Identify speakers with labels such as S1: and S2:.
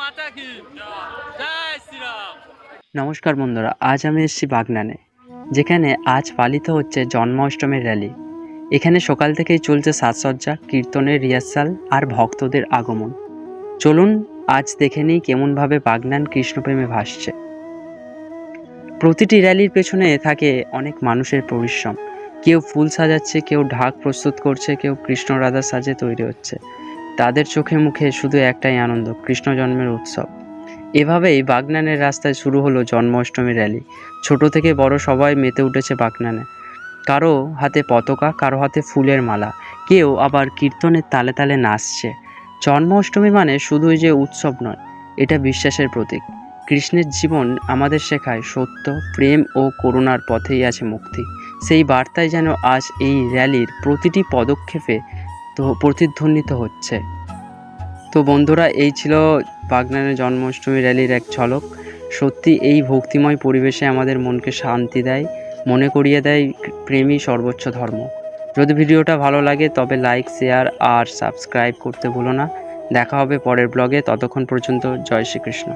S1: মাতা কি জয় শ্রীরাম।
S2: নমস্কার বন্ধুরা, আজ আমি এসেছি বাগনানে, যেখানে আজ পালিত হচ্ছে জন্মাষ্টমীর র্যালি। এখানে সকাল থেকেই চলছে সাজসজ্জা, কীর্তনের রিহার্সাল আর ভক্তদের আগমন। চলুন আজ দেখে নিই কেমনভাবে বাগনান কৃষ্ণপ্রেমে ভাসছে। প্রতিটি র্যালির পেছনে থাকে অনেক মানুষের পরিশ্রম। কেউ ফুল সাজাচ্ছে, কেউ ঢাক প্রস্তুত করছে, কেউ কৃষ্ণ রাধা সাজে তৈরি হচ্ছে। তাদের চোখে মুখে শুধু একটাই আনন্দ, কৃষ্ণ জন্মের উৎসব। এভাবেই বাগনানের রাস্তায় শুরু হলো জন্মাষ্টমীর র্যালি। ছোট থেকে বড় সবাই মেতে উঠেছে বাগনানে। কারো হাতে পতাকা, কারো হাতে ফুলের মালা, কেউ আবার কীর্তনের তালে তালে নাচছে। জন্মাষ্টমী মানে শুধুই যে উৎসব নয়, এটা বিশ্বাসের প্রতীক। কৃষ্ণের জীবন আমাদের শেখায় সত্য, প্রেম ও করুণার পথেই আছে মুক্তি। সেই বার্তায় যেন আজ এই র্যালির প্রতিটি পদক্ষেপে প্রতিধ্বনিত হচ্ছে। তো বন্ধুরা, এই ছিল বাগনানের জন্মাষ্টমী র্যালির এক ঝলক। সত্যি এই ভক্তিময় পরিবেশে আমাদের মনকে শান্তি দেয়, মনে করিয়ে দেয় প্রেমই সর্বোচ্চ ধর্ম। যদি ভিডিওটা ভালো লাগে তবে লাইক, শেয়ার আর সাবস্ক্রাইব করতে ভুলো না। দেখা হবে পরের ব্লগে, ততক্ষণ পর্যন্ত জয় শ্রীকৃষ্ণ।